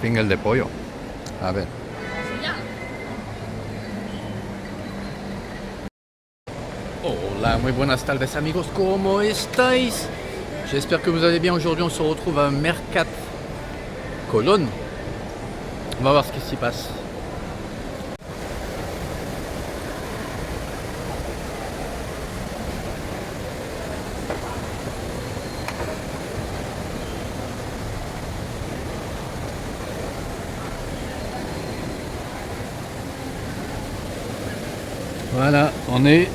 finger de pollo. A ver. Hola, muy buenas tardes amigos, ¿cómo estáis? J'espère que vous allez bien. Aujourd'hui on se retrouve à Mercat Colón. On va voir ce qui s'y passe. Voilà, on est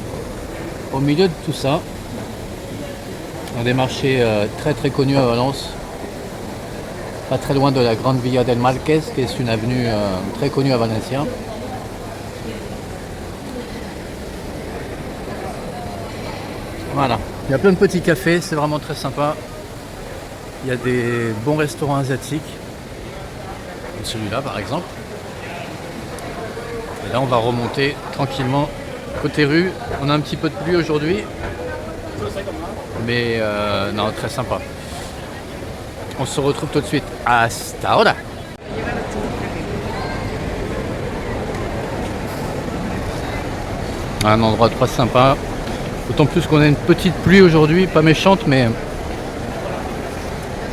au milieu de tout ça, dans des marchés très très connus à Valence, pas très loin de la grande Villa del Marquès, qui est une avenue très connue à Valencia. Voilà, il y a plein de petits cafés, c'est vraiment très sympa. Il y a des bons restaurants asiatiques, comme celui-là par exemple. Et là on va remonter tranquillement côté rue. On a un petit peu de pluie aujourd'hui, mais non, très sympa. On se retrouve tout de suite. Hasta ahora. Un endroit très sympa. D'autant plus qu'on a une petite pluie aujourd'hui, pas méchante, mais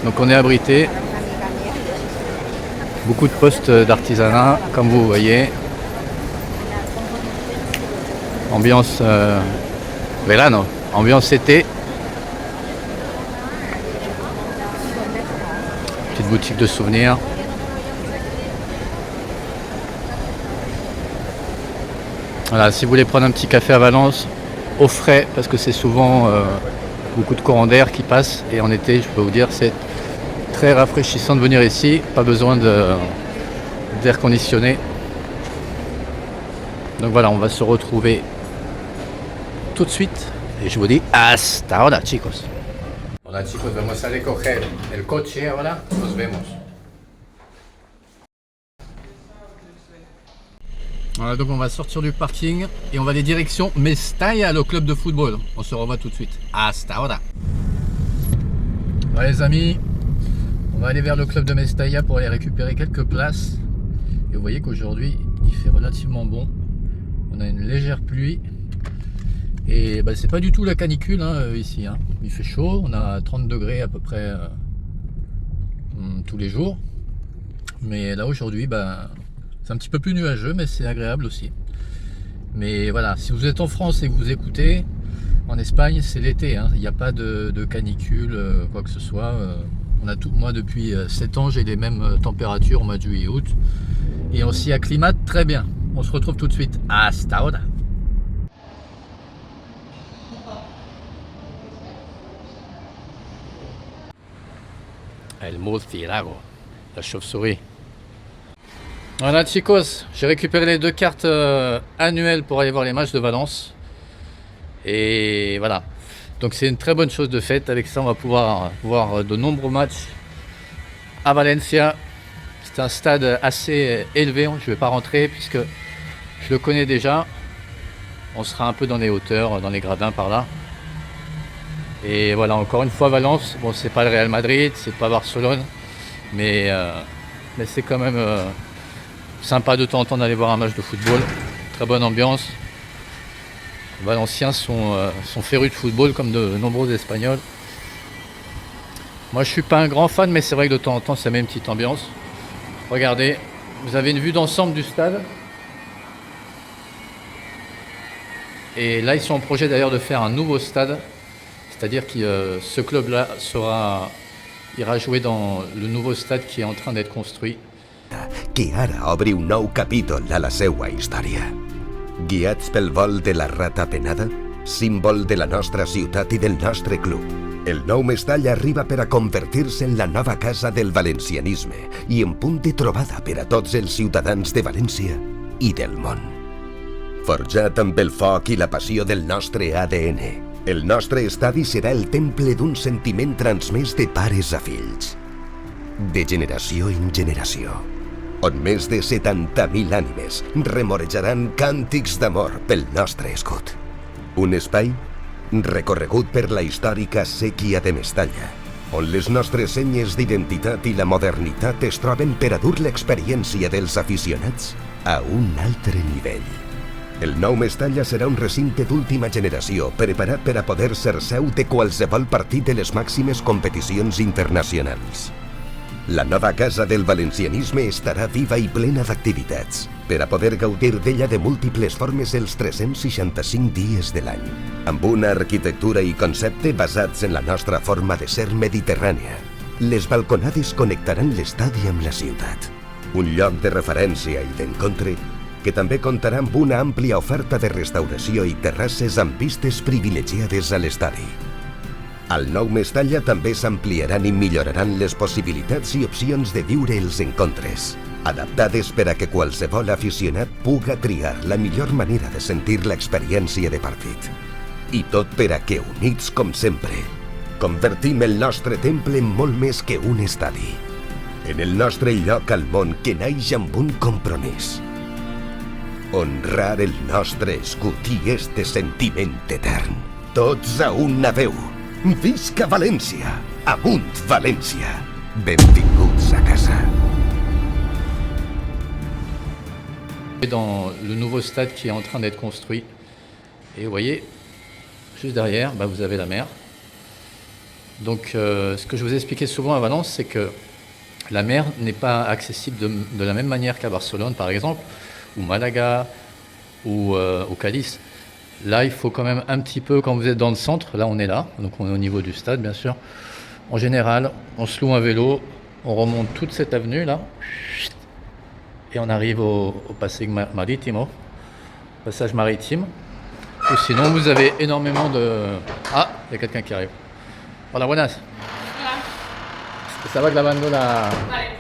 donc on est abrité. Beaucoup de postes d'artisanat, comme vous voyez. Ambiance verano, ambiance été. Petite boutique de souvenirs. Voilà, si vous voulez prendre un petit café à Valence, au frais, parce que c'est souvent beaucoup de courants d'air qui passent. Et en été, je peux vous dire, c'est très rafraîchissant de venir ici. Pas besoin d'air conditionné. Donc voilà, on va se retrouver tout de suite et je vous dis hasta ahora, chicos. Hola chicos, vamos a recoger el coche ahora, nos vemos. Voilà, donc on va sortir du parking et on va aller direction Mestalla, le club de football. On se revoit tout de suite. Hasta ahora. Voilà les amis, on va aller vers le club de Mestalla pour aller récupérer quelques places. Et vous voyez qu'aujourd'hui il fait relativement bon. On a une légère pluie. Et bah, c'est pas du tout la canicule ici. Il fait chaud, on a 30 degrés à peu près tous les jours. Mais là aujourd'hui, c'est un petit peu plus nuageux, mais c'est agréable aussi. Mais voilà, si vous êtes en France et que vous écoutez, en Espagne c'est l'été. Il n'y a pas de canicule, quoi que ce soit. On a tout, moi depuis 7 ans, j'ai les mêmes températures au mois de juillet et août. Et on s'y acclimate très bien. On se retrouve tout de suite. Hasta ahora. El murciélago, la chauve-souris. Voilà chicos, j'ai récupéré les 2 cartes annuelles pour aller voir les matchs de Valence. Et voilà, donc c'est une très bonne chose de fait. Avec ça on va pouvoir voir de nombreux matchs à Valencia. C'est un stade assez élevé, je ne vais pas rentrer puisque je le connais déjà. On sera un peu dans les hauteurs, dans les gradins par là. Et voilà, encore une fois Valence, bon c'est pas le Real Madrid, c'est pas Barcelone, mais c'est quand même sympa de temps en temps d'aller voir un match de football. Très bonne ambiance. Les Valenciens sont férus de football comme de nombreux Espagnols. Moi je suis pas un grand fan, mais c'est vrai que de temps en temps ça met une petite ambiance. Regardez, vous avez une vue d'ensemble du stade. Et là ils sont en projet d'ailleurs de faire un nouveau stade. C'est-à-dire que ce club-là ira jouer dans le nouveau stade qui est en train d'être construit. Qui ara obri un nou capítol a la seua història. Guiats pel vol de la rata penada, símbol de la nostra ciutat i del nostre club, el nou Mestalla arriba per a convertir-se en la nova casa del valencianisme i en punt de trobada per a tots els ciutadans de València i del món. Forjat amb el foc i la passió del nostre ADN, el nostre estadi serà el temple d'un sentiment transmès de pares a fills, de generació en generació, on més de 70.000 ànimes remorejaran càntics d'amor pel nostre escut. Un espai recorregut per la històrica séquia de Mestalla, on les nostres senyes d'identitat i la modernitat es troben per a dur l'experiència dels aficionats a un altre nivell. El nou Mestalla serà un recinte d'última generació, preparat per a poder ser seu de qualsevol partit de les màximes competicions internacionals. La nova casa del valencianisme estarà viva i plena d'activitats, per a poder gaudir d'ella de múltiples formes els 365 dies de l'any, amb una arquitectura i concepte basats en la nostra forma de ser mediterrània. Les balconades connectaran l'estadi amb la ciutat, un lloc de referència i d'encontre que també comptarà amb una àmplia oferta de restauració i terrasses amb vistes privilegiades a l'estadi. Al nou Mestalla també s'ampliaran i milloraran les possibilitats i opcions de viure els encontres, adaptades per a que qualsevol aficionat puga triar la millor manera de sentir l'experiència de partit. I tot per a que, units com sempre, convertim el nostre temple en molt més que un estadi, en el nostre lloc al món que naix amb un compromís: honrar el nostre escut i este sentiment etern. Tots a una veu. Visca València! Amunt València! Benvinguts a casa! Dans le nouveau stade qui est en train d'être construit. Et vous voyez, juste derrière, vous avez la mer. Donc ce que je vous expliquais souvent à Valence, c'est que la mer n'est pas accessible de la même manière qu'à Barcelone, par exemple, ou Malaga, ou au Cadiz. Là, il faut quand même un petit peu, quand vous êtes dans le centre, là on est là, donc on est au niveau du stade bien sûr. En général, on se loue un vélo, on remonte toute cette avenue là, et on arrive au passage maritime. Ou sinon, vous avez énormément de... Ah, il y a quelqu'un qui arrive. Hola, buenas. Hola. Estaba grabando Vale,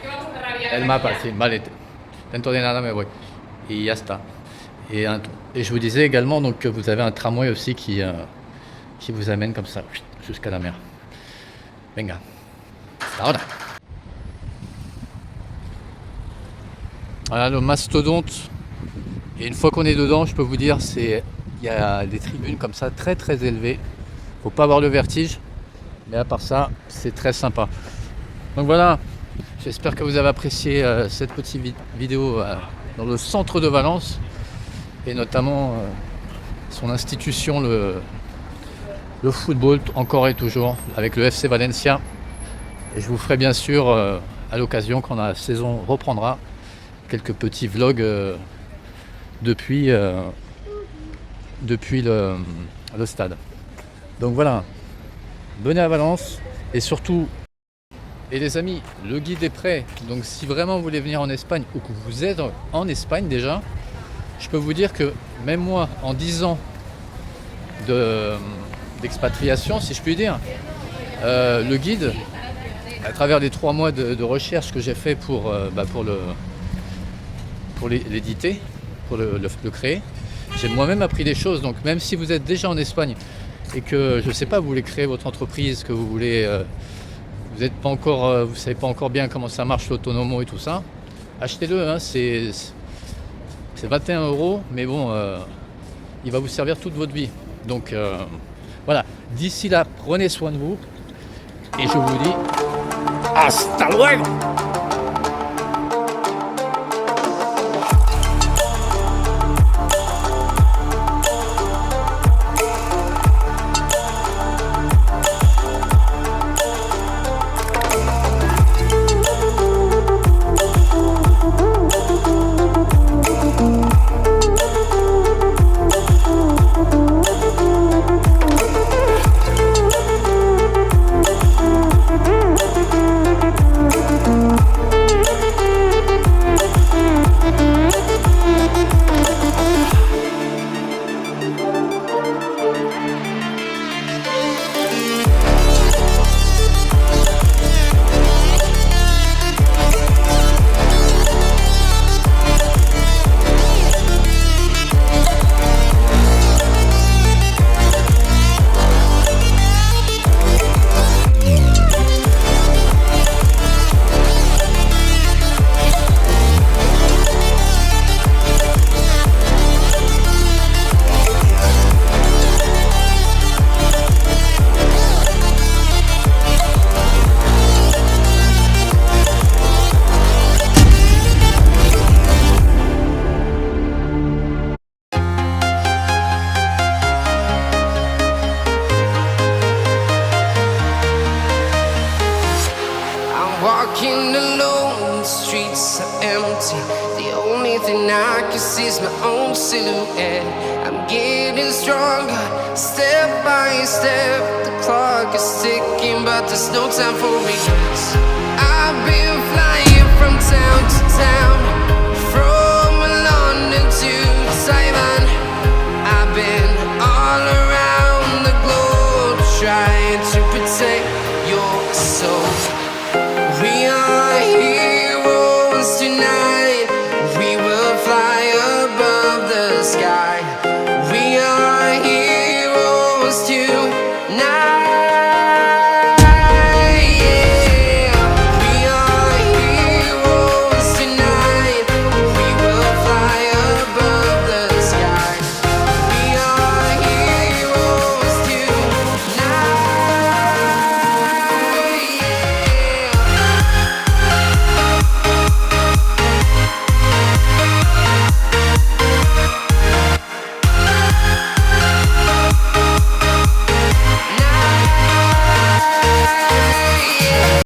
¿qué vamos a cerrar ya? el mapa, sí, vale. Dentro de nada me voy. Y ya está. Et je vous disais également donc, que vous avez un tramway aussi qui vous amène comme ça jusqu'à la mer. Venga. Hasta ahora. Voilà le mastodonte. Et une fois qu'on est dedans, je peux vous dire, il y a des tribunes comme ça très très élevées. Faut pas avoir le vertige. Mais à part ça, c'est très sympa. Donc voilà. J'espère que vous avez apprécié cette petite vidéo dans le centre de Valence. Et notamment son institution, le football, encore et toujours, avec le FC Valencia. Et je vous ferai bien sûr, à l'occasion, quand la saison reprendra, quelques petits vlogs depuis le stade. Donc voilà, venez à Valence, et surtout, et les amis, le guide est prêt. Donc si vraiment vous voulez venir en Espagne, ou que vous êtes en Espagne déjà, je peux vous dire que même moi, en 10 ans d'expatriation, si je puis dire, le guide, à travers les 3 mois de recherche que j'ai fait pour l'éditer, pour le créer, j'ai moi-même appris des choses. Donc même si vous êtes déjà en Espagne et que, je ne sais pas, vous voulez créer votre entreprise, que vous voulez, vous ne savez pas encore bien comment ça marche l'autonomo et tout ça, achetez-le, hein, c'est 21 €, mais bon, il va vous servir toute votre vie. Donc voilà, d'ici là, prenez soin de vous, et je vous dis hasta luego! The only thing I can see is my own silhouette. I'm getting stronger, step by step. The clock is ticking, but there's no time for regrets. I've been flying from town to town,